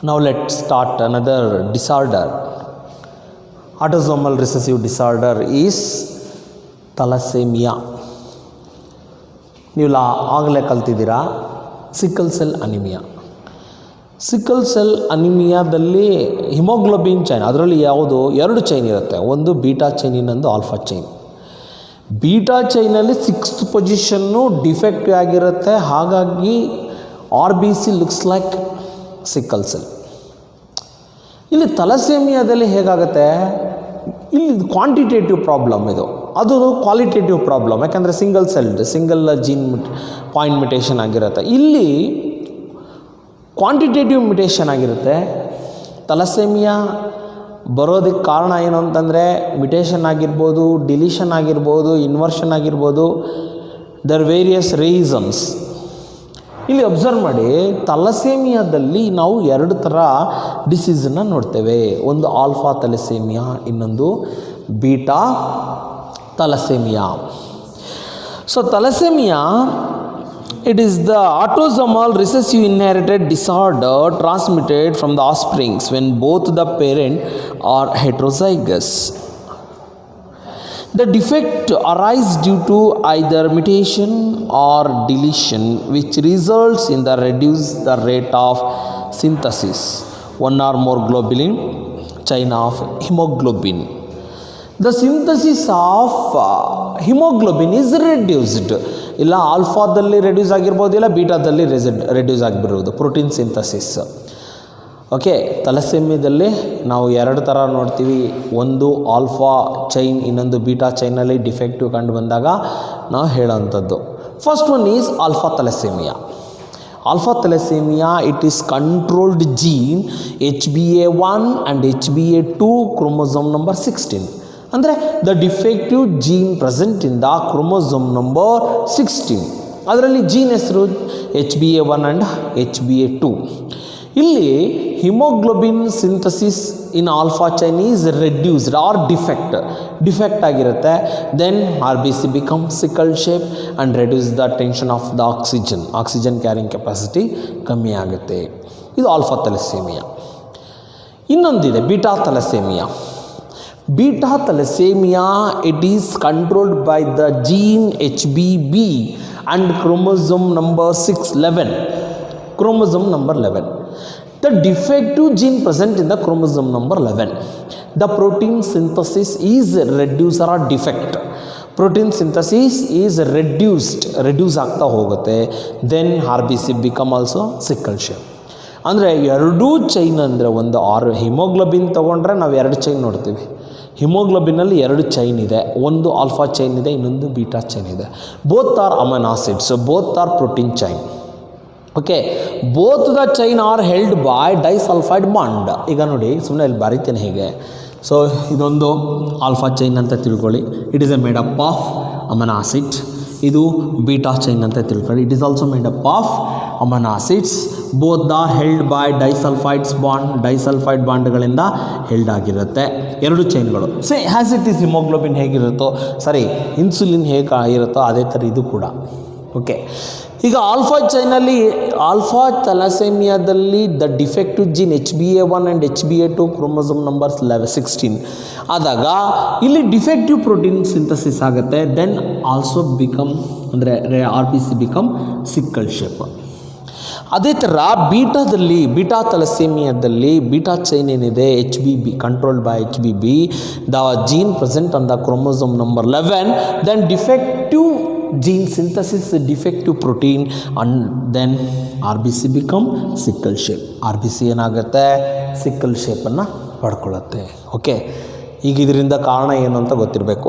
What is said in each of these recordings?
Now let's start another disorder. Autosomal recessive disorder is thalassemia. ನೀವು ಆಗಲೇ ಕಲ್ತಿದ್ದೀರಾ sickle cell anaemia. Sickle cell ಅನಿಮಿಯಾದಲ್ಲಿ haemoglobin chain, ಅದರಲ್ಲಿ ಯಾವುದು ಎರಡು ಚೈನ್ ಇರುತ್ತೆ, ಒಂದು ಬೀಟಾ ಚೈನ್ ಇನ್ನೊಂದು ಆಲ್ಫಾ ಚೈನ್. ಬೀಟಾ ಚೈನಲ್ಲಿ 6th ಪೊಸಿಷನ್ನು ಡಿಫೆಕ್ಟಿವ್ ಆಗಿರುತ್ತೆ, ಹಾಗಾಗಿ RBC looks like sickle cell. ಇಲ್ಲಿ ತಲಸೇಮಿಯಾದಲ್ಲಿ ಹೇಗಾಗುತ್ತೆ, ಇಲ್ಲಿ ಕ್ವಾಂಟಿಟೇಟಿವ್ ಪ್ರಾಬ್ಲಮ್ ಇದು, ಅದು ಕ್ವಾಲಿಟೇಟಿವ್ ಪ್ರಾಬ್ಲಮ್. ಯಾಕಂದರೆ ಸಿಂಗಲ್ ಜೀನ್ ಪಾಯಿಂಟ್ ಮ್ಯುಟೇಷನ್ ಆಗಿರುತ್ತೆ. ಇಲ್ಲಿ ಕ್ವಾಂಟಿಟೇಟಿವ್ ಮ್ಯುಟೇಷನ್ ಆಗಿರುತ್ತೆ. ತಲಸೇಮಿಯಾ ಬರೋದಕ್ಕೆ ಕಾರಣ ಏನು ಅಂತಂದರೆ ಮ್ಯುಟೇಷನ್ ಆಗಿರ್ಬೋದು, ಡಿಲೀಷನ್ ಆಗಿರ್ಬೋದು, ಇನ್ವರ್ಷನ್ ಆಗಿರ್ಬೋದು. There various reasons. ಇಲ್ಲಿ ಅಬ್ಸರ್ವ್ ಮಾಡಿ, ತಲಸೇಮಿಯಾದಲ್ಲಿ ನಾವು ಎರಡು ಥರ ಡಿಸೀಸನ್ನು ನೋಡ್ತೇವೆ. ಒಂದು ಆಲ್ಫಾ ತಲಸೇಮಿಯಾ, ಇನ್ನೊಂದು beta ತಲಸೇಮಿಯಾ. So ತಲಸೇಮಿಯಾ, it is the autosomal recessive inherited disorder transmitted from the offsprings when both the parent are heterozygous. The defect arises due to either mutation or deletion, which results in the reduced the rate of synthesis one or more globulin chain of hemoglobin. The synthesis of hemoglobin is reduced. ಇಲ್ಲ ಆಲ್ಫಾದಲ್ಲಿ reduce ಆಗಿರ್ಬೋದು, ಇಲ್ಲ ಬೀಟಾದಲ್ಲಿ reduce ಆಗಿಬಿಡ್ಬೋದು, protein synthesis. Okay, ತಲಸೇಮಿಯಾದಲ್ಲಿ ನಾವು ಎರಡು ಥರ ನೋಡ್ತೀವಿ. ಒಂದು ಆಲ್ಫಾ ಚೈನ್, ಇನ್ನೊಂದು ಬೀಟಾ ಚೈನಲ್ಲಿ ಡಿಫೆಕ್ಟಿವ್ ಕಂಡು ಬಂದಾಗ ನಾವು ಹೇಳೋವಂಥದ್ದು. First one is alpha thalassaemia. Alpha thalassaemia, it is controlled gene HbA1 and HbA2 chromosome number 16. ಅಂದರೆ the defective gene present in the chromosome number 16. ಅದರಲ್ಲಿ ಜೀನ್ ಹೆಸರು HbA1 ಆ್ಯಂಡ್ HbA2. ಇಲ್ಲಿ haemoglobin synthesis in alpha chain is reduced or defect ಆಗಿರುತ್ತೆ. Then RBC become sickle shape and reduce the tension of the oxygen carrying capacity ಕಮ್ಮಿ ಆಗುತ್ತೆ. ಇದು alpha thalassaemia. ಇನ್ನೊಂದಿದೆ beta thalassaemia. Beta thalassemia, it is controlled by the gene HBB and chromosome number 11. The defective gene present in the chromosome number 11. The protein synthesis is reduced or defect. Protein synthesis is reduce ಆಗ್ತಾ ಹೋಗುತ್ತೆ. Then RBC become also sickle shape. ಅಂದರೆ ಎರಡೂ chain, ಅಂದರೆ ಒಂದು haemoglobin ತೊಗೊಂಡ್ರೆ ನಾವು ಎರಡು chain ನೋಡ್ತೀವಿ. ಹಿಮೋಗ್ಲೋಬಿನಲ್ಲಿ ಎರಡು ಚೈನ್ ಇದೆ, ಒಂದು ಆಲ್ಫಾ ಚೈನ್ ಇದೆ, ಇನ್ನೊಂದು ಬೀಟಾ ಚೈನ್ ಇದೆ. Both are amino acids, both are protein chain. Okay, both the chain are held by disulphide bond. ಈಗ ನೋಡಿ, ಸುಮ್ಮನೆ ಇಲ್ಲಿ ಬರೀತೇನೆ ಹೀಗೆ. ಸೊ ಇದೊಂದು ಆಲ್ಫಾ ಚೈನ್ ಅಂತ ತಿಳ್ಕೊಳ್ಳಿ, it is a made up of amino acid. ಇದು ಬೀಟಾ ಚೈನ್ ಅಂತ ತಿಳ್ಕೊಳ್ಳಿ, it is also made up of amino acids. Both the held by disulphide ಬಾಂಡ್ಗಳಿಂದ ಹೆಲ್ಡ್ ಆಗಿರುತ್ತೆ ಎರಡು ಚೈನ್ಗಳು. ಹ್ಯಾಸ್ ಇಟ್ ಈಸ್ ಹಿಮೋಗ್ಲೋಬಿನ್ ಹೇಗಿರುತ್ತೋ, ಸರಿ ಇನ್ಸುಲಿನ್ ಹೇಗೆ ಇರುತ್ತೋ ಅದೇ ಥರ ಇದು ಕೂಡ. ಓಕೆ, ಈಗ ಆಲ್ಫಾ ಚೈನಲ್ಲಿ, ಆಲ್ಫಾ ತಲಸೇಮಿಯಾದಲ್ಲಿ the defective gene HbA1 and HbA2 chromosome number 16 ಆದಾಗ ಇಲ್ಲಿ ಡಿಫೆಕ್ಟಿವ್ ಪ್ರೋಟೀನ್ ಸಿಂಥಸಿಸ್ ಆಗುತ್ತೆ. ದೆನ್ ಆಲ್ಸೋ ಬಿಕಮ್, ಅಂದರೆ RBC ಬಿಕಮ್ ಸಿಕ್ಕಲ್ ಶೇಪ್. ಅದೇ ಥರ ಬೀಟಾ ತಲಸೇಮಿಯಾದಲ್ಲಿ ಬೀಟಾ ಚೈನ್ ಏನಿದೆ HBB, controlled by HBB, the gene present on the chromosome number 11. Then defective gene synthesis defective protein and then RBC become sickle shape. RBC ಏನಾಗುತ್ತೆ, sickle ಶೇಪನ್ನು ಪಡ್ಕೊಳ್ಳುತ್ತೆ. Okay, ಈಗ ಇದರಿಂದ ಕಾರಣ ಏನು ಅಂತ ಗೊತ್ತಿರಬೇಕು.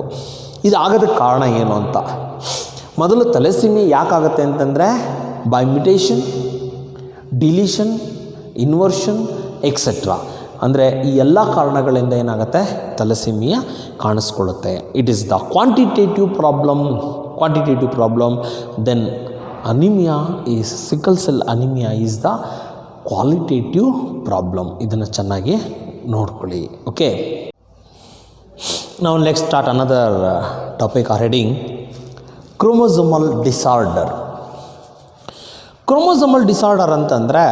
ಇದು ಆಗೋದಕ್ಕೆ ಕಾರಣ ಏನು ಅಂತ. ಮೊದಲು ತಲಸೇಮಿಯಾ ಯಾಕಾಗುತ್ತೆ ಅಂತಂದರೆ by mutation, deletion, inversion etcetera. ಅಂದರೆ ಈ ಎಲ್ಲ ಕಾರಣಗಳಿಂದ ಏನಾಗುತ್ತೆ, ತಲಸೇಮಿಯಾ ಕಾಣಿಸ್ಕೊಳ್ಳುತ್ತೆ. It is the quantitative problem. Then anemia is sickle cell anemia is the qualitative problem. ಇದನ್ನು ಚೆನ್ನಾಗಿ ನೋಡ್ಕೊಳ್ಳಿ. Okay, now let's start another topic or heading, chromosomal disorder. Chromosomal disorder ಅಂತಂದರೆ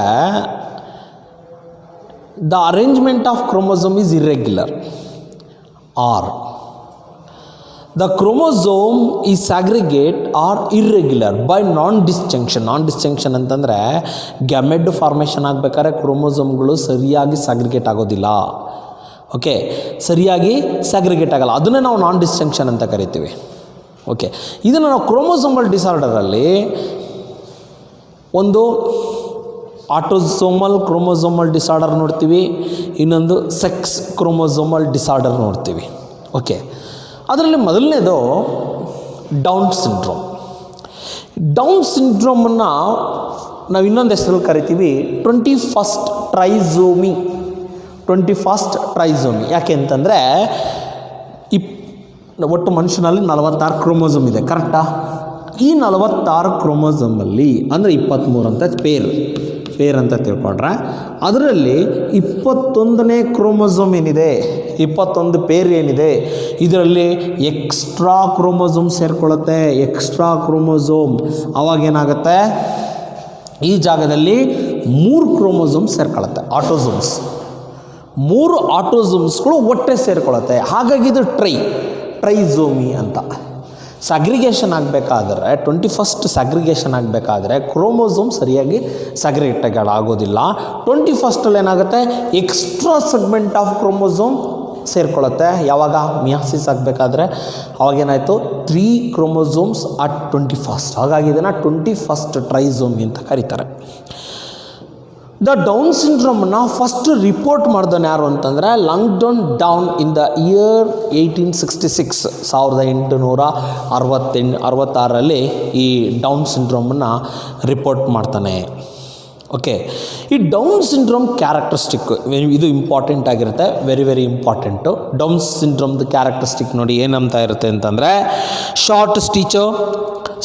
the arrangement of chromosome is irregular. Or the chromosome is segregate or irregular by non disjunction. Non disjunction ಅಂತಂದರೆ gamete formation ಆಗಬೇಕಾದ್ರೆ ಕ್ರೋಮೋಸೋಮ್ಗಳು ಸರಿಯಾಗಿ ಸ್ಯಾಗ್ರಿಗೇಟ್ ಆಗೋದಿಲ್ಲ. Okay, ಸರಿಯಾಗಿ ಸ್ಯಾಗ್ರಿಗೇಟ್ ಆಗಲ್ಲ, ಅದನ್ನೇ ನಾವು ನಾನ್ ಡಿಸ್ಜಂಕ್ಷನ್ ಅಂತ ಕರಿತೀವಿ. ಓಕೆ, ಇದನ್ನು ನಾವು ಕ್ರೋಮೋಸೋಮಲ್ ಡಿಸಾರ್ಡರಲ್ಲಿ ಒಂದು ಆಟೋಸೋಮಲ್ ಕ್ರೋಮೋಸೋಮಲ್ ಡಿಸಾರ್ಡರ್ ನೋಡ್ತೀವಿ, ಇನ್ನೊಂದು ಸೆಕ್ಸ್ ಕ್ರೋಮೋಸೋಮಲ್ ಡಿಸಾರ್ಡರ್ ನೋಡ್ತೀವಿ. ಓಕೆ, ಅದರಲ್ಲಿ ಮೊದಲನೇದು ಡೌನ್ ಸಿಂಡ್ರೋಮ್. ಡೌನ್ ಸಿಂಡ್ರೋಮನ್ನು ನಾವು ಇನ್ನೊಂದು ಹೆಸರಲ್ಲಿ ಕರಿತೀವಿ 21st ಟ್ರೈಸೋಮಿ. 21st ಟ್ರೈಸೋಮಿ ಯಾಕೆ ಅಂತಂದರೆ ಒಟ್ಟು ಮನುಷ್ಯನಲ್ಲಿ 46 ಕ್ರೋಮೋಸೋಮ್ ಇದೆ, ಕರೆಕ್ಟಾ? ಈ 46 ಕ್ರೋಮೋಸೋಮಲ್ಲಿ ಅಂದರೆ 23 ಅಂತ ಪೇರ್ ಅಂತ ತಿಳ್ಕೊಂಡ್ರೆ, ಅದರಲ್ಲಿ 21ನೇ ಕ್ರೋಮೋಸೋಮ್ ಏನಿದೆ, 21 ಪೇರ್ ಏನಿದೆ, ಇದರಲ್ಲಿ ಎಕ್ಸ್ಟ್ರಾ ಕ್ರೋಮೋಸೋಮ್ ಸೇರ್ಕೊಳ್ಳುತ್ತೆ. ಎಕ್ಸ್ಟ್ರಾ ಕ್ರೋಮೋಸೋಮ್ ಅವಾಗೇನಾಗುತ್ತೆ, ಈ ಜಾಗದಲ್ಲಿ 3 ಕ್ರೋಮೋಸೋಮ್ ಸೇರ್ಕೊಳ್ಳುತ್ತೆ, ಆಟೋಸೋಮ್ಸ್. 3 ಆಟೋಸೋಮ್ಸ್ಗಳು ಒಟ್ಟೆ ಸೇರ್ಕೊಳ್ಳುತ್ತೆ. ಹಾಗಾಗಿ ಇದು ಟ್ರೈಸೋಮಿ ಅಂತ. ಸ್ಯಾಗ್ರಿಗೇಷನ್ ಆಗಬೇಕಾದ್ರೆ 21st ಸ್ಯಾಗ್ರಿಗೇಷನ್ ಆಗಬೇಕಾದ್ರೆ ಕ್ರೋಮೋಸೋಮ್ ಸರಿಯಾಗಿ ಸ್ಯಾಗ್ರಿಗೇಟ್ಗಳಾಗೋದಿಲ್ಲ. 21st ಏನಾಗುತ್ತೆ, ಎಕ್ಸ್ಟ್ರಾ ಸೆಗ್ಮೆಂಟ್ ಆಫ್ ಕ್ರೋಮೋಸೋಮ್ ಸೇರ್ಕೊಳ್ಳುತ್ತೆ. ಯಾವಾಗ ಮಿಯಾಸಿಸ್ ಆಗಬೇಕಾದ್ರೆ ಅವಾಗೇನಾಯಿತು 3 ಕ್ರೋಮೋಸೋಮ್ಸ್ ಅಟ್ 21st. ಹಾಗಾಗಿ ಇದನ್ನು 21st ಟ್ರೈಸೋಮಿ ಅಂತ ಕರೀತಾರೆ. ದ ಡೌನ್ ಸಿಂಡ್ರೋಮನ್ನು ಫಸ್ಟ್ ರಿಪೋರ್ಟ್ ಮಾಡಿದನು ಯಾರು ಅಂತಂದರೆ Langdon Down in the year 1866, 1866ರಲ್ಲಿ ಈ ಡೌನ್ ಸಿಂಡ್ರೋಮನ್ನು ರಿಪೋರ್ಟ್ ಮಾಡ್ತಾನೆ. ಓಕೆ, ಈ ಡೌನ್ ಸಿಂಡ್ರೋಮ್ ಕ್ಯಾರೆಕ್ಟರಿಸ್ಟಿಕ್ ಇದು ಇಂಪಾರ್ಟೆಂಟ್ ಆಗಿರುತ್ತೆ, ವೆರಿ ವೆರಿ ಇಂಪಾರ್ಟೆಂಟು. ಡೌನ್ ಸಿಂಡ್ರೋಮ್ದು ಕ್ಯಾರೆಕ್ಟರಿಸ್ಟಿಕ್ ನೋಡಿ ಏನಂತ ಇರುತ್ತೆ ಅಂತಂದರೆ, short stature,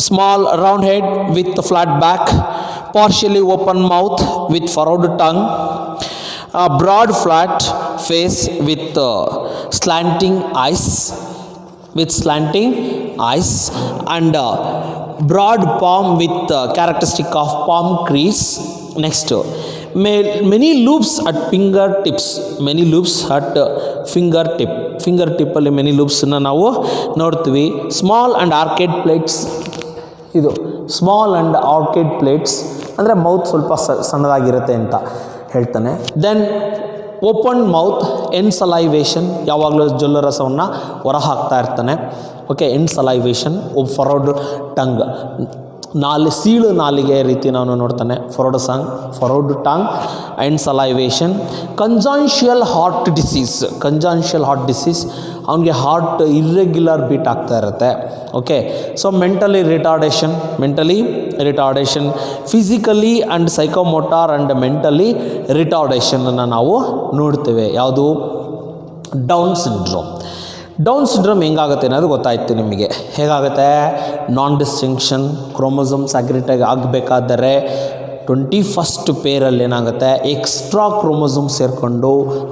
small round head with flat back, partially open mouth with furrowed tongue, a broad flat face with slanting eyes, and broad palm with characteristic of palm crease. Next, many loops at fingertips, fingertip ಅಲ್ಲಿ many loops ಅನ್ನು ನಾವು ನೋಡ್ತೀವಿ. Small and arcade plates, ಇದು small and arcade plates ಅಂದರೆ mouth ಸ್ವಲ್ಪ ಸಣ್ಣದಾಗಿರುತ್ತೆ ಅಂತ ಹೇಳ್ತಾನೆ. Then open mouth, ಎನ್ಸಲೈವೇಷನ್, ಯಾವಾಗಲೂ ಜೊಲ್ಲರಸವನ್ನು ಹೊರ ಹಾಕ್ತಾ ಇರ್ತಾನೆ. ಓಕೆ, ಎನ್ಸಲೈವೇಷನ್. ಫಾರ್ವರ್ಡ್ ಟಂಗ್, ಸೀಳು ನಾಲಿಗೆ ರೀತಿ ನಾವು ನೋಡ್ತಾನೆ. Forward tongue, insalivation. Congenital heart disease, ಅವನಿಗೆ ಹಾರ್ಟ್ ಇರ್ರೆಗ್ಯುಲರ್ ಬೀಟ್ ಆಗ್ತಾ ಇರುತ್ತೆ. Okay, so mentally retardation, physically and psychomotor and mentally ರಿಟಾರ್ಡೇಷನನ್ನು ನಾವು ನೋಡ್ತೇವೆ. ಯಾವುದು? ಡೌನ್ ಸಿಂಡ್ರೋಮ್ ಹೆಂಗಾಗುತ್ತೆ ಅನ್ನೋದು ಗೊತ್ತಾಯ್ತು ನಿಮಗೆ. ಹೇಗಾಗುತ್ತೆ? ನಾನ್ ಡಿಸ್ಟಿಂಕ್ಷನ್ ಕ್ರೋಮೋಸೋಮ್ ಸ್ಯಾಗ್ರಿಗೇಟ್ ಆಗಬೇಕಾದರೆ 21st ಪೇರಲ್ಲಿ ಏನಾಗುತ್ತೆ, ಎಕ್ಸ್ಟ್ರಾ ಕ್ರೋಮೋಸೋಮ್ ಸೇರಿಕೊಂಡು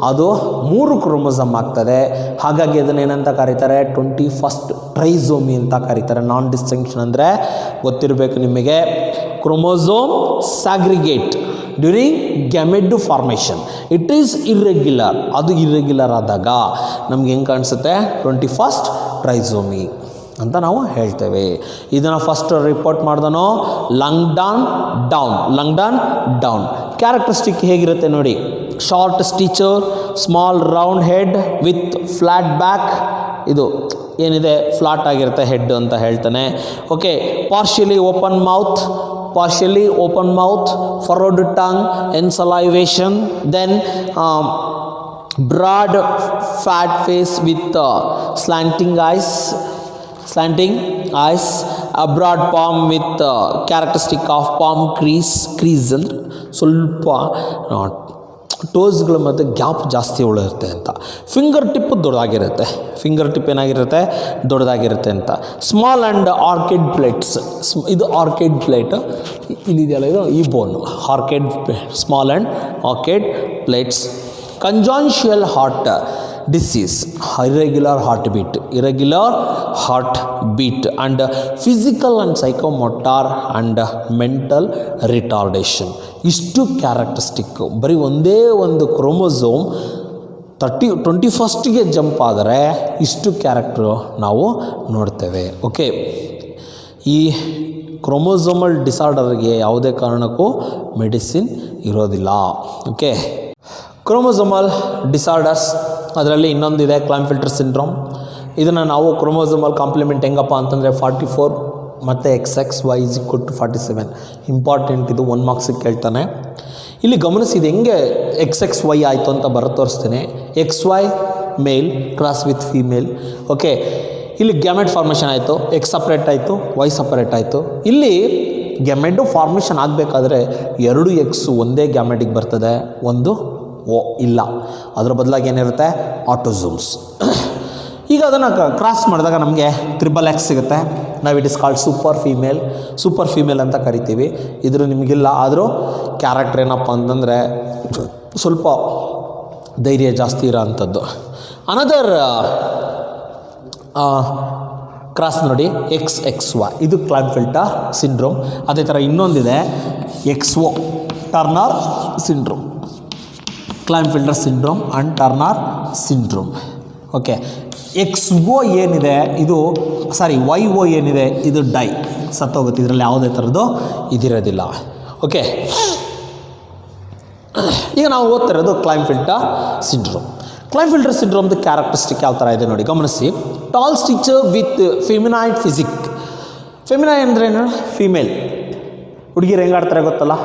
ಅದು 3 ಕ್ರೋಮೋಸೋಮ್ ಆಗ್ತದೆ. ಹಾಗಾಗಿ ಅದನ್ನು ಏನಂತ ಕರೀತಾರೆ, 21st ಟ್ರೈಸೋಮಿ ಅಂತ ಕರೀತಾರೆ. ನಾನ್ ಡಿಸ್ಟಿಂಕ್ಷನ್ ಅಂದರೆ ಗೊತ್ತಿರಬೇಕು ನಿಮಗೆ, chromosome segregate during gamete formation, it is irregular. ಅದು ಇರ್ರೆಗ್ಯುಲರ್ ಆದಾಗ ನಮ್ಗೆ ಹೆಂಗೆ ಕಾಣಿಸುತ್ತೆ, 21st ಟ್ರೈಸೋಮಿ ಅಂತ ನಾವು ಹೇಳ್ತೇವೆ. ಇದನ್ನು ಫಸ್ಟ್ ರಿಪೋರ್ಟ್ ಮಾಡ್ದನೋ ಲಂಗ್ಡನ್ ಡೌನ್. ಕ್ಯಾರೆಕ್ಟರಿಸ್ಟಿಕ್ ಹೇಗಿರುತ್ತೆ ನೋಡಿ, short stature, small round head with flat back, ಇದು ಏನಿದೆ ಫ್ಲಾಟ್ ಆಗಿರುತ್ತೆ ಹೆಡ್ ಅಂತ ಹೇಳ್ತಾನೆ. Okay, partially open mouth, forward tongue, insalivation. Then broad fat face with slanting eyes, a broad palm with characteristic of palm crease ಅಂದರೆ ಸ್ವಲ್ಪ ಟೋಸ್ಗಳ ಮಧ್ಯೆ gap ಜಾಸ್ತಿ ಉಳಿರುತ್ತೆ ಅಂತ. ಫಿಂಗರ್ ಟಿಪ್ ದೊಡ್ಡದಾಗಿರುತ್ತೆ ಅಂತ. ಸ್ಮಾಲ್ ಆ್ಯಂಡ್ ಆರ್ಕೇಡ್ ಪ್ಲೇಟ್ಸ್, ಇದು ಆರ್ಕೇಡ್ ಪ್ಲೇಟ್, ಇಲ್ಲಿದೆಯಲ್ಲ ಇದು ಈ bone, small and arcade plates. Congenital heart, disease, irregular heartbeat and physical and psychomotor and mental retardation. ಇಷ್ಟು ಕ್ಯಾರೆಕ್ಟರಿಸ್ಟಿಕ್. ಬರೀ ಒಂದೇ ಒಂದು ಕ್ರೋಮೋಸೋಮ್ 21ಗೆ ಜಂಪ್ ಆದರೆ ಇಷ್ಟು ಕ್ಯಾರೆಕ್ಟ್ರು ನಾವು ನೋಡ್ತೇವೆ. ಓಕೆ, ಈ ಕ್ರೋಮೋಸೋಮಲ್ ಡಿಸಾರ್ಡರ್ಗೆ ಯಾವುದೇ ಕಾರಣಕ್ಕೂ ಮೆಡಿಸಿನ್ ಇರೋದಿಲ್ಲ. ಓಕೆ, ಕ್ರೋಮೋಸೋಮಲ್ ಡಿಸಾರ್ಡರ್ಸ್ ಅದರಲ್ಲಿ ಇನ್ನೊಂದಿದೆ ಕ್ಲೈನ್ಫೆಲ್ಟರ್ ಸಿಂಡ್ರೋಮ್. ಇದನ್ನು ನಾವು ಕ್ರೋಮೋಸೋಮಲ್ ಕಾಂಪ್ಲಿಮೆಂಟ್ ಹೆಂಗಪ್ಪ ಅಂತಂದರೆ 44 ಮತ್ತು XXY = 47. ಇಂಪಾರ್ಟೆಂಟ್, ಇದು 1 ಮಾರ್ಕ್ಸಿಗೆ ಕೇಳ್ತಾನೆ. ಇಲ್ಲಿ ಗಮನಿಸಿದ ಹೆಂಗೆ XXY ಆಯಿತು ಅಂತ ತೋರಿಸ್ತೀನಿ. XY male cross with female. Okay, ಇಲ್ಲಿ ಗ್ಯಾಮೆಟ್ ಫಾರ್ಮೇಷನ್ ಆಯಿತು, X ಸಪ್ರೇಟ್ ಆಯಿತು, Y ಸಪ್ರೇಟ್ ಆಯಿತು. ಇಲ್ಲಿ ಗ್ಯಾಮೆಟು ಫಾರ್ಮೇಷನ್ ಆಗಬೇಕಾದ್ರೆ 2 X ಒಂದೇ ಗ್ಯಾಮೆಟಿಗೆ ಬರ್ತದೆ, ಒಂದು ಓ ಇಲ್ಲ. ಅದರ ಬದಲಾಗಿ ಏನಿರುತ್ತೆ, ಆಟೋಸೋಮ್ಸ್. ಈಗ ಅದನ್ನು ಕ್ರಾಸ್ ಮಾಡಿದಾಗ ನಮಗೆ XXX ಸಿಗುತ್ತೆ. ನಾವು it is called super female ಅಂತ ಕರಿತೀವಿ. ಇದ್ರ ನಿಮಗಿಲ್ಲ, ಆದರೂ ಕ್ಯಾರೆಕ್ಟರ್ ಏನಪ್ಪ ಅಂತಂದರೆ ಸ್ವಲ್ಪ ಧೈರ್ಯ ಜಾಸ್ತಿ ಇರೋ ಅಂಥದ್ದು. ಅನದರ್ ಕ್ರಾಸ್ ನೋಡಿ XXY, ಇದು ಕ್ಲೈನ್ಫೆಲ್ಟರ್ ಸಿಂಡ್ರೋಮ್. ಅದೇ ಥರ ಇನ್ನೊಂದಿದೆ XO, Turner syndrome. Klinefelter syndrome and Turner syndrome. Okay, XO ಏನಿದೆ ಇದು YO ಏನಿದೆ ಇದು ಡೈ ಸತ್ತೋಗುತ್ತೆ. ಇದರಲ್ಲಿ ಯಾವುದೇ ಥರದ್ದು ಇದಿರೋದಿಲ್ಲ. ಓಕೆ, ಈಗ ನಾವು ಓದ್ತಿರೋದು ಕ್ಲೈನ್ಫೆಲ್ಟರ್ ಸಿಂಡ್ರೋಮ್. ಕ್ಲೈನ್ಫೆಲ್ಟರ್ ಸಿಂಡ್ರೋಮ್ದು ಕ್ಯಾರೆಕ್ಟರಿಸ್ಟಿಕ್ ಯಾವ ಥರ ಇದೆ ನೋಡಿ, ಗಮನಿಸಿ. Tall Stitcher with feminine physique. Feminine ಅಂದರೆ ಏನು? ಫೀಮೇಲ್. ಹುಡುಗಿರು ಹೆಂಗಾಡ್ತಾರೆ ಗೊತ್ತಲ್ಲ,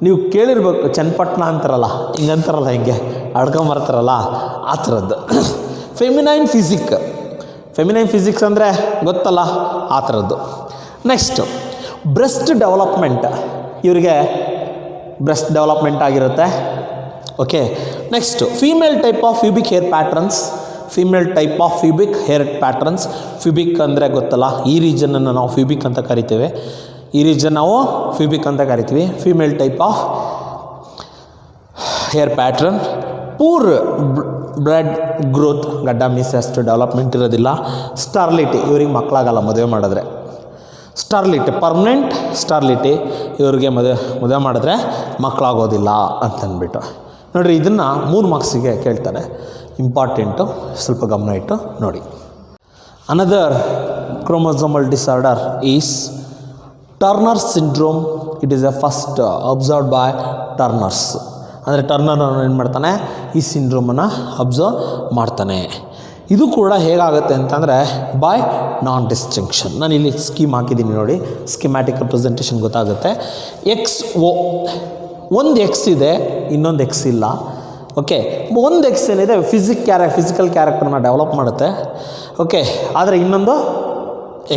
ನೀವು ಕೇಳಿರ್ಬೇಕು, ಚನ್ನಪಟ್ಟಣ ಅಂತಾರಲ್ಲ, ಹಿಂಗಂತಾರಲ್ಲ, ಹಿಂಗೆ ಆಡ್ಕೊಂಬರ್ತಾರಲ್ಲ, ಆ ಥರದ್ದು ಫೆಮಿನೈನ್ ಫಿಸಿಕ್ಸ್ ಅಂದರೆ ಗೊತ್ತಲ್ಲ, ಆ ಥರದ್ದು. ನೆಕ್ಸ್ಟು ಬ್ರೆಸ್ಟ್ ಡೆವಲಪ್ಮೆಂಟ್, ಇವರಿಗೆ ಬ್ರೆಸ್ಟ್ ಡೆವಲಪ್ಮೆಂಟ್ ಆಗಿರುತ್ತೆ. Okay, next female type of pubic hair patterns. Pubic ಅಂದರೆ ಗೊತ್ತಲ್ಲ, ಈ ರೀಜನನ್ನು ನಾವು ಫ್ಯೂಬಿಕ್ ಅಂತ ಕರಿತೇವೆ. Female type of hair pattern. Poor blood growth, ಗಡ್ಡ ಮೀಸೆ ಅಷ್ಟು ಡೆವಲಪ್ಮೆಂಟ್ ಇರೋದಿಲ್ಲ. ಸ್ಟರ್ಲಿಟಿ, ಇವ್ರಿಗೆ ಮಕ್ಕಳಾಗಲ್ಲ ಮದುವೆ ಮಾಡಿದ್ರೆ. ಪರ್ಮನೆಂಟ್ ಸ್ಟರ್ಲಿಟಿ, ಇವ್ರಿಗೆ ಮದುವೆ ಮಾಡಿದ್ರೆ ಮಕ್ಕಳಾಗೋದಿಲ್ಲ ಅಂತಂದ್ಬಿಟ್ಟು ನೋಡಿರಿ. ಇದನ್ನು 3 ಮಾರ್ಕ್ಸಿಗೆ ಕೇಳ್ತಾರೆ. ಇಂಪಾರ್ಟೆಂಟು, ಸ್ವಲ್ಪ ಗಮನ ಇಟ್ಟು ನೋಡಿ. Another chromosomal disorder is turner syndrome. It is A first observed by ಟರ್ನರ್ಸ್. ಅಂದರೆ ಟರ್ನರ್ ಏನು ಮಾಡ್ತಾನೆ, ಈ ಸಿಂಡ್ರೋಮನ್ನು ಅಬ್ಸರ್ವ್ ಮಾಡ್ತಾನೆ. ಇದು ಕೂಡ ಹೇಗಾಗುತ್ತೆ ಅಂತಂದರೆ ಬೈ ನಾನ್ ಡಿಸ್ಟಿಂಕ್ಷನ್. ನಾನು ಇಲ್ಲಿ ಸ್ಕೀಮ್ ಹಾಕಿದ್ದೀನಿ ನೋಡಿ, ಸ್ಕಿಮ್ಯಾಟಿಕ್ ರೆಪ್ರೆಸೆಂಟೇಷನ್ ಗೊತ್ತಾಗುತ್ತೆ. XO, ಒಂದು X ಇದೆ, ಇನ್ನೊಂದು X ಇಲ್ಲ. ಓಕೆ, ಒಂದು X ಏನಿದೆ ಫಿಸಿಕಲ್ ಕ್ಯಾರೆಕ್ಟರ್ನ ಡೆವಲಪ್ ಮಾಡುತ್ತೆ. ಓಕೆ, ಆದರೆ ಇನ್ನೊಂದು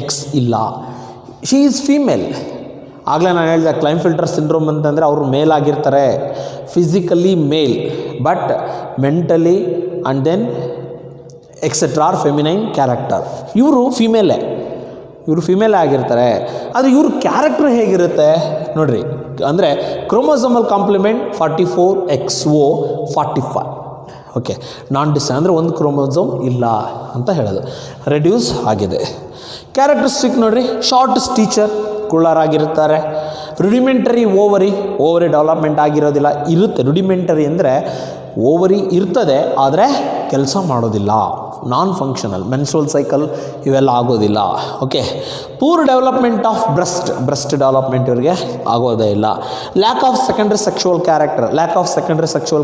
X ಇಲ್ಲ. She is female. ಆಗಲೇ ನಾನು ಹೇಳಿದೆ ಕ್ಲೈನ್ಫೆಲ್ಟರ್ ಸಿಂಡ್ರೋಮ್ ಅಂತಂದರೆ ಅವರು ಮೇಲ್ ಆಗಿರ್ತಾರೆ, physically male, but mentally and then etcetera feminine character. ಇವರು ಫಿಮೇಲೇ ಆಗಿರ್ತಾರೆ. ಆದರೆ ಇವ್ರ ಕ್ಯಾರೆಕ್ಟರ್ ಹೇಗಿರುತ್ತೆ ನೋಡಿರಿ. ಅಂದರೆ ಕ್ರೋಮೋಸೋಮಲ್ ಕಾಂಪ್ಲಿಮೆಂಟ್ 44, XO 45. ಓಕೆ, ನಾನ್ ಡಿಸ್ ಅಂದರೆ ಒಂದು ಕ್ರೋಮೋಸೋಮ್ ಇಲ್ಲ ಅಂತ ಹೇಳೋದು, ರೆಡ್ಯೂಸ್ ಆಗಿದೆ. ಕ್ಯಾರೆಕ್ಟರಿಸ್ಟಿಕ್ ನೋಡಿರಿ, ಶಾರ್ಟ್ ಸ್ಟೀಚರ್, ಕುಳ್ಳರಾಗಿರ್ತಾರೆ. ರುಡಿಮೆಂಟರಿ ಓವರಿ ಡೆವಲಪ್ಮೆಂಟ್ ಆಗಿರೋದಿಲ್ಲ. ಇರುತ್ತೆ ರುಡಿಮೆಂಟರಿ ಅಂದರೆ ಓವರಿ ಇರ್ತದೆ, ಆದರೆ ಕೆಲಸ ಮಾಡೋದಿಲ್ಲ, ನಾನ್ ಫಂಕ್ಷನಲ್. ಮೆನ್ಸ್ಟ್ರುವಲ್ ಸೈಕಲ್ ಇವೆಲ್ಲ ಆಗೋದಿಲ್ಲ. Okay, poor development of breast development ಇವರಿಗೆ ಆಗೋದೇ ಇಲ್ಲ. Lack of secondary sexual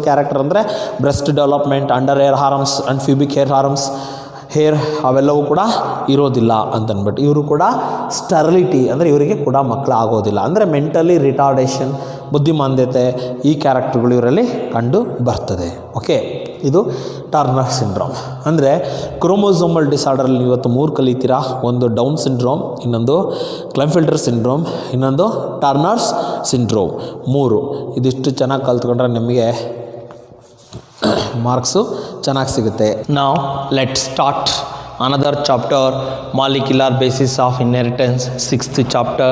character ಅಂದರೆ breast development, under hair arms and pubic hair ಅವೆಲ್ಲವೂ ಕೂಡ ಇರೋದಿಲ್ಲ ಅಂತಂದ್ಬಿಟ್ಟು. ಇವರು ಕೂಡ ಸ್ಟರ್ಲಿಟಿ ಅಂದರೆ ಇವರಿಗೆ ಕೂಡ ಮಕ್ಕಳು ಆಗೋದಿಲ್ಲ. ಅಂದರೆ ಮೆಂಟಲಿ ರಿಟಾರ್ಡೇಷನ್, ಬುದ್ಧಿಮಾಂದ್ಯತೆ, ಈ ಕ್ಯಾರೆಕ್ಟರ್ಗಳು ಇವರಲ್ಲಿ ಕಂಡು ಬರ್ತದೆ. ಓಕೆ, ಇದು ಟರ್ನರ್ ಸಿಂಡ್ರೋಮ್. ಅಂದರೆ ಕ್ರೋಮೋಸೋಮಲ್ ಡಿಸಾರ್ಡರಲ್ಲಿ ಇವತ್ತು 3 ಕಲಿತೀರಾ. ಒಂದು ಡೌನ್ ಸಿಂಡ್ರೋಮ್, ಇನ್ನೊಂದು ಕ್ಲೈನ್ಫೆಲ್ಟರ್ ಸಿಂಡ್ರೋಮ್, ಇನ್ನೊಂದು ಟರ್ನರ್ಸ್ ಸಿಂಡ್ರೋಮ್. 3 ಇದಿಷ್ಟು ಚೆನ್ನಾಗಿ ಕಲ್ತ್ಕೊಂಡ್ರೆ ನಿಮಗೆ ಮಾರ್ಕ್ಸು ಚೆನ್ನಾಗಿ ಸಿಗುತ್ತೆ. ನಾವು let start another chapter, molecular basis of inheritance, 6th chapter.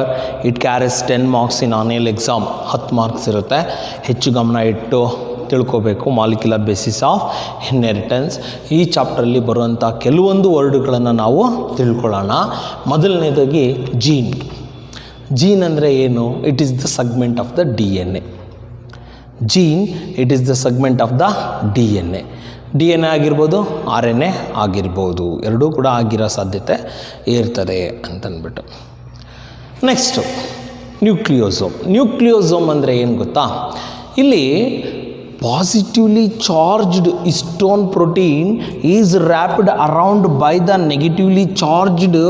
It carries 10 marks in annual exam. 10 marks ಇರುತ್ತೆ. ಹೆಚ್ಚು ಗಮನ ಇಟ್ಟು ತಿಳ್ಕೋಬೇಕು. Molecular basis of inheritance. ಈ ಚಾಪ್ಟ್ರಲ್ಲಿ ಬರುವಂಥ ಕೆಲವೊಂದು ವರ್ಡ್ಗಳನ್ನು ನಾವು ತಿಳ್ಕೊಳ್ಳೋಣ. ಮೊದಲನೇದಾಗಿ ಜೀನ್. ಜೀನ್ ಅಂದರೆ ಏನು? It is the segment of the DNA. Gene it is the segment of the DNA. DNA ಆಗಿರ್ಬೋದು, RNA ಆಗಿರ್ಬೋದು, ಎರಡೂ ಕೂಡ ಆಗಿರೋ ಸಾಧ್ಯತೆ ಇರ್ತದೆ ಅಂತಂದ್ಬಿಟ್ಟು. Next nucleosome. ನ್ಯೂಕ್ಲಿಯೋಸೋಮ್ ಅಂದರೆ ಏನು ಗೊತ್ತಾ? ಇಲ್ಲಿ positively charged histone protein is wrapped around by the negatively charged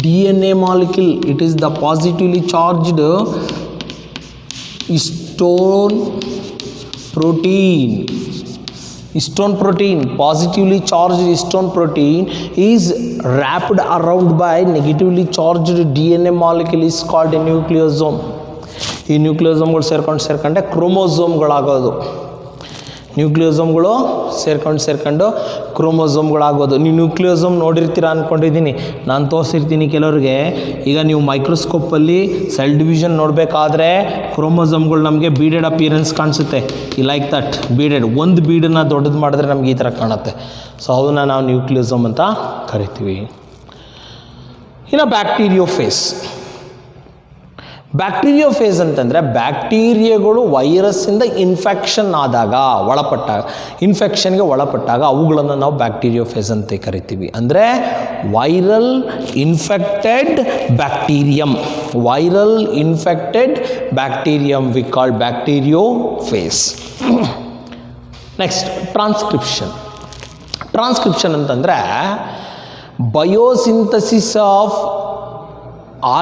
DNA molecule. It is the positively charged histone protein, positively charged histone protein is wrapped around by negatively charged DNA molecule is called a nucleosome. ಈ ನ್ಯೂಕ್ಲಿಯೋಸೋಮ್ಗಳು ಸೇರ್ಕೊಂಡೆ ಕ್ರೋಮೋಸೋಮ್ಗಳಾಗೋದು. ನ್ಯೂಕ್ಲಿಯೋಸೋಮ್ಗಳು ಸೇರ್ಕೊಂಡು ಕ್ರೋಮೋಸೋಮ್ಗಳಾಗೋದು. ನೀವು nucleosome ನೋಡಿರ್ತೀರ ಅಂದ್ಕೊಂಡಿದ್ದೀನಿ, ನಾನು ತೋರಿಸಿರ್ತೀನಿ ಕೆಲವ್ರಿಗೆ. ಈಗ ನೀವು ಮೈಕ್ರೋಸ್ಕೋಪಲ್ಲಿ cell division ನೋಡಬೇಕಾದ್ರೆ ಕ್ರೋಮೋಸೋಮ್ಗಳು ನಮಗೆ ಬೀಡೆಡ್ ಅಪಿಯರೆನ್ಸ್ ಕಾಣಿಸುತ್ತೆ. ಈ ಲೈಕ್ ದಟ್ ಬೀಡೆಡ್. ಒಂದು ಬೀಡನ್ನು ದೊಡ್ಡದು ಮಾಡಿದ್ರೆ ನಮಗೆ ಈ ಥರ ಕಾಣುತ್ತೆ. ಸೊ ಅದನ್ನು ನಾವು ನ್ಯೂಕ್ಲಿಯೋಸೋಮ್ ಅಂತ ಕರಿತೀವಿ. ಇನ್ನು ಬ್ಯಾಕ್ಟೀರಿಯೋಫೇಸ್. ಬ್ಯಾಕ್ಟೀರಿಯೋಫೇಸ್ ಅಂತಂದರೆ ಬ್ಯಾಕ್ಟೀರಿಯಾಗಳು ವೈರಸ್ಸಿಂದ ಇನ್ಫೆಕ್ಷನ್ಗೆ ಒಳಪಟ್ಟಾಗ ಅವುಗಳನ್ನು ನಾವು ಬ್ಯಾಕ್ಟೀರಿಯೋಫೇಸ್ ಅಂತ ಕರಿತೀವಿ. ಅಂದರೆ viral infected bacterium we call bacteriophage. Next transcription ಅಂತಂದರೆ biosynthesis of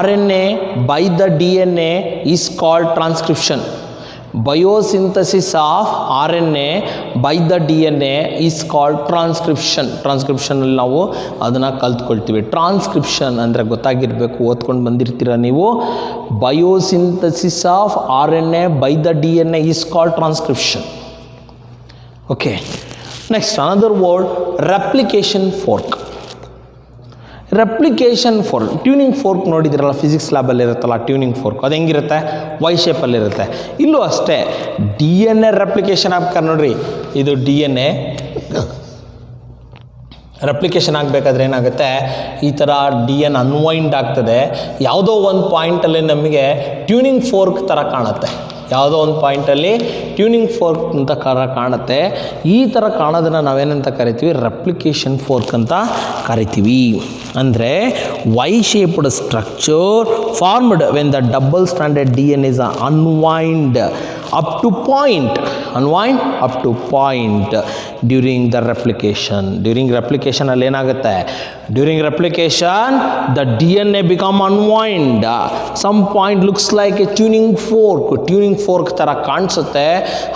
RNA by the DNA is called transcription. Biosynthesis of RNA by the DNA is called transcription. ಟ್ರಾನ್ಸ್ಕ್ರಿಪ್ಷನಲ್ಲಿ ನಾವು ಅದನ್ನು ಕಲ್ತ್ಕೊಳ್ತೀವಿ. ಟ್ರಾನ್ಸ್ಕ್ರಿಪ್ಷನ್ ಅಂದರೆ ಗೊತ್ತಾಗಿರಬೇಕು, ಓದ್ಕೊಂಡು ಬಂದಿರ್ತೀರ ನೀವು. Biosynthesis of RNA by the DNA is called transcription. Okay. Next, another word, replication fork. Replication fork. Tuning fork ನೋಡಿದಿರಲ್ಲ, physics ಲ್ಯಾಬಲ್ಲಿ ಇರುತ್ತಲ್ಲ tuning fork. ಅದು ಹೆಂಗಿರುತ್ತೆ? ವೈ ಶೇಪಲ್ಲಿರುತ್ತೆ. ಇಲ್ಲೂ ಅಷ್ಟೇ DNA ರೆಪ್ಲಿಕೇಶನ್ ಆಗ್ಬೇಕಾದ್ರೆ ನೋಡ್ರಿ, ಇದು DNA ರೆಪ್ಲಿಕೇಶನ್ ಆಗಬೇಕಾದ್ರೆ ಏನಾಗುತ್ತೆ, ಈ ಥರ DNA ಅನ್ವೈಂಡ್ ಆಗ್ತದೆ. ಯಾವುದೋ ಒಂದು ಪಾಯಿಂಟಲ್ಲಿ ನಮಗೆ ಟ್ಯೂನಿಂಗ್ ಫೋರ್ಕ್ ಥರ ಕಾಣುತ್ತೆ. ಟ್ಯೂನಿಂಗ್ ಫೋರ್ಕ್ ಅಂತ ಕಾಣುತ್ತೆ. ಈ ಥರ ಕಾಣೋದನ್ನು ನಾವೇನಂತ ಕರಿತೀವಿ? ರೆಪ್ಲಿಕೇಶನ್ ಫೋರ್ಕ್ ಅಂತ ಕರಿತೀವಿ. ಅಂದರೆ Y shaped structure formed when the double standard DNA is unwind up to point during the replication. During replication ಅಲ್ಲಿ ಏನಾಗುತ್ತೆ? During replication the DNA become unwind. Some point looks like a tuning fork ಥರ ಕಾಣಿಸುತ್ತೆ.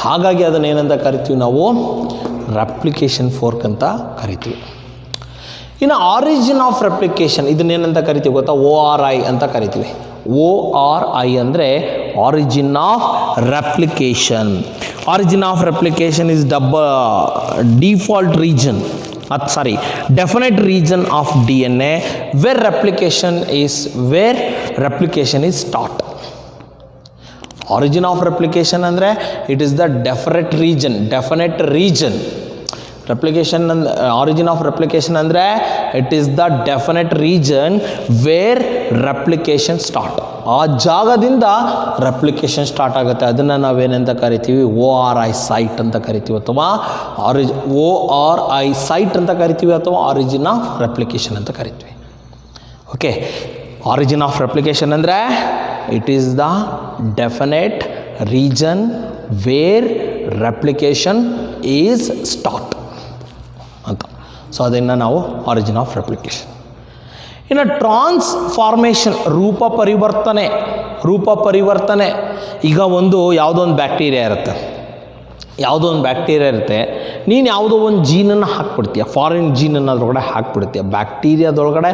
ಹಾಗಾಗಿ ಅದನ್ನು ಏನಂತ ಕರಿತೀವಿ ನಾವು? Replication fork ಅಂತ ಕರಿತೀವಿ. ಇನ್ನು ಆರಿಜಿನ್ ಆಫ್ ರೆಪ್ಲಿಕೇಶನ್, ಇದನ್ನೇನಂತ ಕರಿತೀವಿ ಗೊತ್ತಾ? ORI ಅಂತ ಕರಿತೀವಿ. ORI ಅಂದರೆ origin of replication. Origin of replication is default region, definite region of DNA where replication is start. Origin of replication ಅಂದರೆ it is the definite region. Replication and origin of replication ಅಂದರೆ it is the definite region where replication start. ಆ ಜಾಗದಿಂದ replication start ಆಗುತ್ತೆ. ಅದನ್ನು ನಾವೇನಂತ ಕರಿತೀವಿ? ORI site ಅಂತ ಕರಿತೀವಿ, ಅಥವಾ ORI ಸೈಟ್ ಅಂತ ಕರಿತೀವಿ, ಅಥವಾ ಆರಿಜಿನ್ ಆಫ್ ರೆಪ್ಲಿಕೇಶನ್ ಅಂತ ಕರಿತೀವಿ. ಓಕೆ, ಆರಿಜಿನ್ ಆಫ್ ರೆಪ್ಲಿಕೇಶನ್ ಅಂದರೆ it is the definite region where replication is start ಅಂತ. ಸೊ ಅದನ್ನು ನಾವು ಆರಿಜಿನ್ ಆಫ್ ರೆಪ್ಲಿಕೇಶನ್. ಇನ್ನು ಟ್ರಾನ್ಸ್ಫಾರ್ಮೇಷನ್, ರೂಪ ಪರಿವರ್ತನೆ. ಈಗ ಯಾವುದೋ ಒಂದು ಬ್ಯಾಕ್ಟೀರಿಯಾ ಇರುತ್ತೆ, ನೀನು ಯಾವುದೋ ಒಂದು ಜೀನನ್ನು ಹಾಕ್ಬಿಡ್ತೀಯ, ಫಾರಿನ್ ಜೀನನ್ನು ಅದರೊಳಗಡೆ ಹಾಕ್ಬಿಡ್ತೀಯ. ಬ್ಯಾಕ್ಟೀರಿಯಾದೊಳಗಡೆ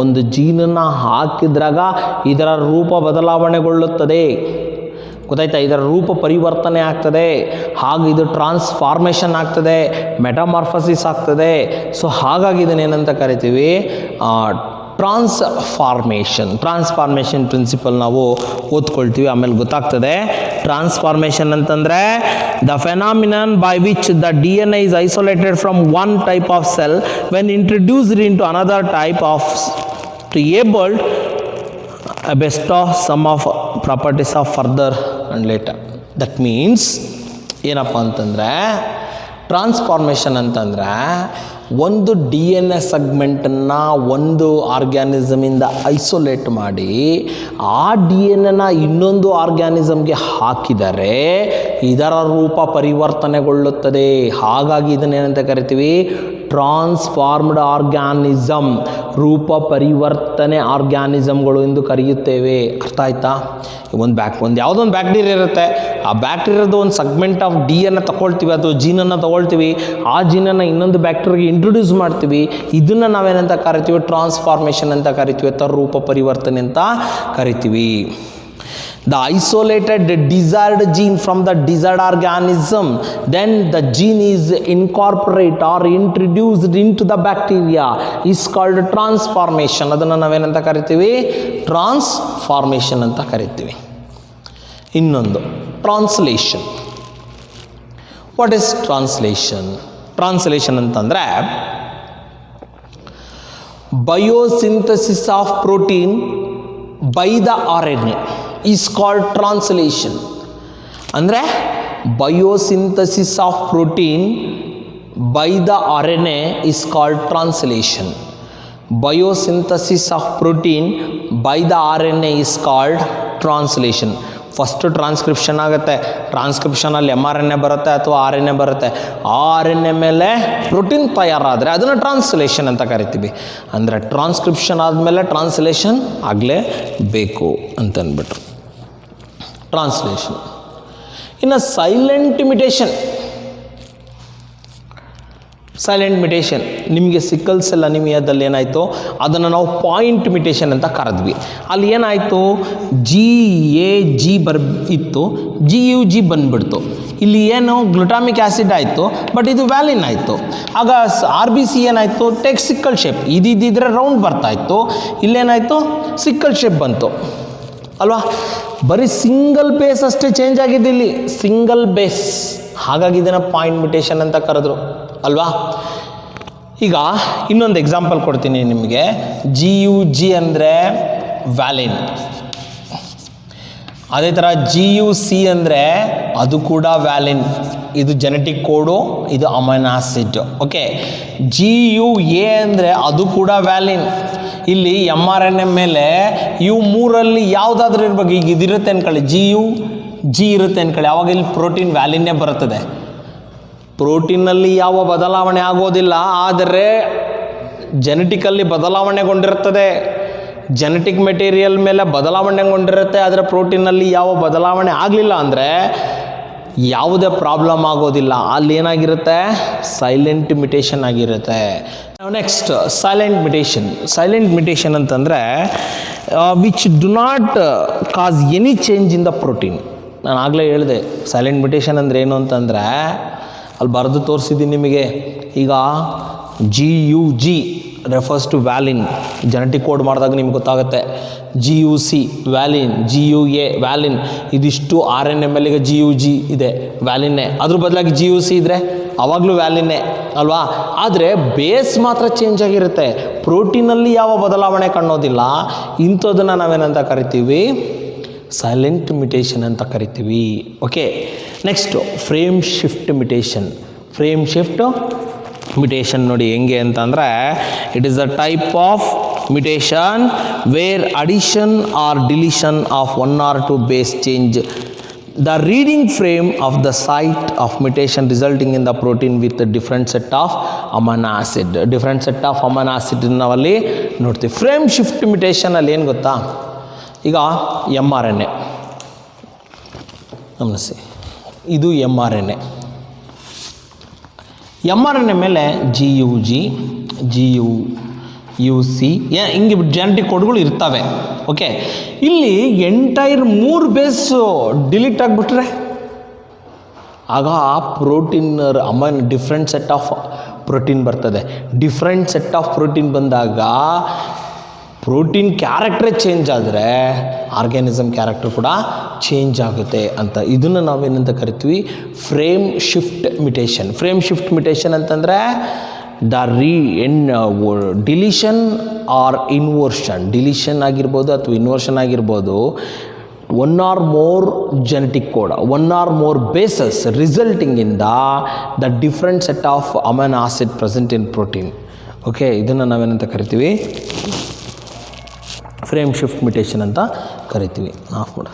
ಒಂದು ಜೀನನ್ನು ಹಾಕಿದ್ರಾಗ ಇದರ ರೂಪ ಬದಲಾವಣೆಗೊಳ್ಳುತ್ತದೆ. ಗೊತ್ತಾಯ್ತಾ? ಇದರ ರೂಪ ಪರಿವರ್ತನೆ ಆಗ್ತದೆ. ಹಾಗೆ ಇದು ಟ್ರಾನ್ಸ್ಫಾರ್ಮೇಷನ್ ಆಗ್ತದೆ, ಮೆಟಾಮಾರ್ಫಸಿಸ್ ಆಗ್ತದೆ. ಸೊ ಹಾಗಾಗಿ ಇದನ್ನೇನಂತ ಕರಿತೀವಿ? ಟ್ರಾನ್ಸ್ಫಾರ್ಮೇಷನ್ ಪ್ರಿನ್ಸಿಪಲ್ ನಾವು ಓದ್ಕೊಳ್ತೀವಿ, ಆಮೇಲೆ ಗೊತ್ತಾಗ್ತದೆ. ಟ್ರಾನ್ಸ್ಫಾರ್ಮೇಷನ್ ಅಂತಂದರೆ the phenomenon by which the DNA is isolated from one type of cell when introduced into another type of to able a best of some of properties of further and later. That means ಏನಪ್ಪ ಅಂತಂದರೆ transformation ಅಂತಂದರೆ ಒಂದು DNA ಸೆಗ್ಮೆಂಟನ್ನು ಒಂದು ಆರ್ಗ್ಯಾನಿಸಮಿಂದ isolate ಮಾಡಿ ಆ DNA ಇನ್ನೊಂದು ಆರ್ಗ್ಯಾನಿಸಮ್ಗೆ ಹಾಕಿದರೆ ಇದರ ರೂಪ ಪರಿವರ್ತನೆಗೊಳ್ಳುತ್ತದೆ. ಹಾಗಾಗಿ ಇದನ್ನೇನಂತ ಕರಿತೀವಿ? ಟ್ರಾನ್ಸ್ಫಾರ್ಮ್ಡ್ ಆರ್ಗ್ಯಾನಿಸಮ್, ರೂಪ ಪರಿವರ್ತನೆ ಆರ್ಗ್ಯಾನಿಸಮ್ಗಳು ಎಂದು ಕರೆಯುತ್ತೇವೆ. ಅರ್ಥ ಆಯ್ತಾ? ಒಂದು ಯಾವುದೋ ಒಂದು ಬ್ಯಾಕ್ಟೀರಿಯಾ ಇರುತ್ತೆ, ಆ ಬ್ಯಾಕ್ಟೀರಿಯಾದ ಒಂದು ಸೆಗ್ಮೆಂಟ್ ಆಫ್ DNA ತಗೊಳ್ತೀವಿ ಅಥವಾ ಜೀನನ್ನು ತಗೊಳ್ತೀವಿ, ಆ ಜೀನನ್ನು ಇನ್ನೊಂದು ಬ್ಯಾಕ್ಟೀರಿಯಾಗೆ ಇಂಟ್ರೊಡ್ಯೂಸ್ ಮಾಡ್ತೀವಿ. ಇದನ್ನು ನಾವೇನಂತ ಕರಿತೀವಿ? ಟ್ರಾನ್ಸ್ಫಾರ್ಮೇಷನ್ ಅಂತ ಕರಿತೀವಿ ಅಥವಾ ರೂಪ ಪರಿವರ್ತನೆ ಅಂತ ಕರಿತೀವಿ. The isolated desired gene from the desired organism, then the gene is incorporated or introduced into the bacteria is called transformation. ಅದನ್ನು ನಾವೇನಂತ ಕರಿತೀವಿ? ಟ್ರಾನ್ಸ್ಫಾರ್ಮೇಷನ್ ಅಂತ ಕರಿತೀವಿ. ಇನ್ನೊಂದು translation. What is translation? Translation ಅಂತಂದರೆ biosynthesis of protein by the RNA is called translation. ಅಂದರೆ biosynthesis of protein by the RNA is called translation. Biosynthesis of protein by the RNA is called translation. First transcription ಆಗುತ್ತೆ. ಟ್ರಾನ್ಸ್ಕ್ರಿಪ್ಷನಲ್ಲಿ mRNA ಬರುತ್ತೆ ಅಥವಾ RNA ಬರುತ್ತೆ. ಆ RNA ಮೇಲೆ protein ತಯಾರಾದರೆ ಅದನ್ನು translation ಅಂತ ಕರಿತೀವಿ. ಅಂದರೆ ಟ್ರಾನ್ಸ್ಕ್ರಿಪ್ಷನ್ ಆದಮೇಲೆ ಟ್ರಾನ್ಸ್ಲೇಷನ್ ಆಗಲೇಬೇಕು ಅಂತಂದ್ಬಿಟ್ರು. ಟ್ರಾನ್ಸ್ಲೇಷನ್. ಇನ್ನು ಸೈಲೆಂಟ್ ಮಿಟೇಷನ್ ನಿಮಗೆ ಸಿಕ್ಕಲ್ ಸೆಲ್ ಅನಿಮಿಯಾದಲ್ಲಿ ಏನಾಯಿತು? ಅದನ್ನು ನಾವು ಪಾಯಿಂಟ್ ಮಿಟೇಷನ್ ಅಂತ ಕರೆದ್ವಿ. ಅಲ್ಲಿ ಏನಾಯಿತು? GAG ಇತ್ತು, GUG ಬಂದುಬಿಡ್ತು. ಇಲ್ಲಿ ಏನು ಗ್ಲುಟಾಮಿಕ್ ಆ್ಯಸಿಡ್ ಆಯಿತು, ಬಟ್ ಇದು ವ್ಯಾಲಿನ್ ಆಯಿತು. ಆಗ RBC ಏನಾಯಿತು? Take sickle shape. ಇದಿದ್ದರೆ ರೌಂಡ್ ಬರ್ತಾಯಿತ್ತು, ಇಲ್ಲೇನಾಯಿತು? ಸಿಕ್ಕಲ್ ಶೇಪ್ ಬಂತು ಅಲ್ವಾ? ಬರೀ ಸಿಂಗಲ್ ಬೇಸ್ ಅಷ್ಟೇ ಚೇಂಜ್ ಆಗಿದೆ ಇಲ್ಲಿ, ಸಿಂಗಲ್ ಬೇಸ್. ಹಾಗಾಗಿ ಇದನ್ನು ಪಾಯಿಂಟ್ ಮಿಟೇಷನ್ ಅಂತ ಕರೆದ್ರು ಅಲ್ವಾ? ಈಗ ಇನ್ನೊಂದು ಎಕ್ಸಾಂಪಲ್ ಕೊಡ್ತೀನಿ ನಿಮಗೆ. GUG ಅಂದರೆ ವ್ಯಾಲಿನ್, ಅದೇ ಥರ GUC ಅಂದರೆ ಅದು ಕೂಡ ವ್ಯಾಲಿನ್. ಇದು ಜೆನೆಟಿಕ್ ಕೋಡು, ಇದು ಅಮೈನೋ ಆಸಿಡ್. ಓಕೆ. GUA ಅಂದರೆ ಅದು ಕೂಡ ವ್ಯಾಲಿನ್. ಇಲ್ಲಿ mRNA ಮೇಲೆ ಇವು ಮೂರಲ್ಲಿ ಯಾವುದಾದ್ರೂ ಇರ್ಬೇಕು. ಈಗ ಇದಿರುತ್ತೆ ಅಂದ್ಕೊಳ್ಳಿ, GUG ಇರುತ್ತೆ ಅಂದ್ಕೊಳ್ಳಿ, ಆವಾಗ ಇಲ್ಲಿ ಪ್ರೋಟೀನ್ ವ್ಯಾಲಿನ್ನೇ ಬರುತ್ತದೆ. ಪ್ರೋಟೀನಲ್ಲಿ ಯಾವ ಬದಲಾವಣೆ ಆಗೋದಿಲ್ಲ, ಆದರೆ ಜೆನೆಟಿಕಲ್ಲಿ ಬದಲಾವಣೆಗೊಂಡಿರುತ್ತದೆ. ಜೆನೆಟಿಕ್ ಮೆಟೀರಿಯಲ್ ಮೇಲೆ ಬದಲಾವಣೆಗೊಂಡಿರುತ್ತೆ, ಆದರೆ ಪ್ರೋಟೀನಲ್ಲಿ ಯಾವ ಬದಲಾವಣೆ ಆಗಲಿಲ್ಲ ಅಂದರೆ ಯಾವುದೇ ಪ್ರಾಬ್ಲಮ್ ಆಗೋದಿಲ್ಲ. ಅಲ್ಲಿ ಏನಾಗಿರುತ್ತೆ? ಸೈಲೆಂಟ್ ಮಿಟೇಷನ್ ಆಗಿರುತ್ತೆ. ನೆಕ್ಸ್ಟ್ ಸೈಲೆಂಟ್ ಮಿಟೇಷನ್ ಅಂತಂದರೆ which do not cos any change in the protein. ನಾನು ಆಗಲೇ ಹೇಳಿದೆ ಸೈಲೆಂಟ್ ಮಿಟೇಷನ್ ಅಂದರೆ ಏನು ಅಂತಂದರೆ, ಅಲ್ಲಿ ಬರೆದು ತೋರಿಸಿದ್ದೀನಿ ನಿಮಗೆ. ಈಗ GUG refers to valine, genetic code ಮಾಡಿದಾಗ ನಿಮ್ಗೆ ಗೊತ್ತಾಗುತ್ತೆ. GUC ವ್ಯಾಲಿನ್, GUA ವ್ಯಾಲಿನ್, ಇದಿಷ್ಟು RNA ಮೇಲೆಗೆ GUG ಇದೆ, ವ್ಯಾಲಿನ್ನೇ. ಅದ್ರ ಬದಲಾಗಿ GUC ಇದ್ದರೆ ಆವಾಗಲೂ ವ್ಯಾಲಿನ್ನೇ ಅಲ್ವಾ? ಆದರೆ ಬೇಸ್ ಮಾತ್ರ ಚೇಂಜ್ ಆಗಿರುತ್ತೆ, ಪ್ರೋಟೀನಲ್ಲಿ ಯಾವ ಬದಲಾವಣೆ ಕಾಣೋದಿಲ್ಲ. ಇಂಥದ್ದನ್ನು ನಾವೇನಂತ ಕರಿತೀವಿ? ಸೈಲೆಂಟ್ ಮಿಟೇಷನ್ ಅಂತ ಕರಿತೀವಿ. ಓಕೆ. ನೆಕ್ಸ್ಟು ಫ್ರೇಮ್ ಶಿಫ್ಟ್ ಮಿಟೇಷನ್ ನೋಡಿ ಹೆಂಗೆ ಅಂತಂದರೆ, it is a type of mutation where addition or deletion of one or two base change the reading frame of the site of mutation resulting in the protein with a different set of amino acid ನಾವಲ್ಲಿ ನೋಡ್ತೀವಿ. Frame shift ಮಿಟೇಷನ್ ಅಲ್ಲಿ ಏನು ಗೊತ್ತಾ? ಈಗ mRNA ಗಮನಿಸಿ, ಇದು mRNA ಮೇಲೆ GUG, GUC ಹಿಂಗೆ ಜೆನೆಟಿಕ್ ಕೋಡ್ಗಳು ಇರ್ತವೆ. ಓಕೆ. ಇಲ್ಲಿ ಎಂಟೈರ್ 3 ಬೇಸು ಡಿಲೀಟ್ ಆಗಿಬಿಟ್ರೆ ಆಗ ಆ protein different set of protein ಬರ್ತದೆ. ಡಿಫ್ರೆಂಟ್ ಸೆಟ್ ಆಫ್ ಪ್ರೋಟೀನ್ ಬಂದಾಗ ಪ್ರೋಟೀನ್ ಕ್ಯಾರೆಕ್ಟ್ರೇ ಚೇಂಜ್ ಆದರೆ ಆರ್ಗ್ಯಾನಿಸಮ್ ಕ್ಯಾರೆಕ್ಟರ್ ಕೂಡ ಚೇಂಜ್ ಆಗುತ್ತೆ ಅಂತ. ಇದನ್ನು ನಾವೇನಂತ ಕರಿತೀವಿ, frame shift mutation. Frame shift mutation ಅಂತಂದರೆ ಡಿಲಿಷನ್ ಆರ್ ಇನ್ವರ್ಷನ್, ಡಿಲಿಷನ್ ಆಗಿರ್ಬೋದು ಅಥವಾ ಇನ್ವರ್ಷನ್ ಆಗಿರ್ಬೋದು, one or more genetic code, one or more bases resulting in the different set of amino acid present in protein. Okay, ಇದನ್ನು ನಾವೇನಂತ ಕರಿತೀವಿ, frame shift mutation ಅಂತ ಕರಿತೀವಿ. Of ಮಾಡ.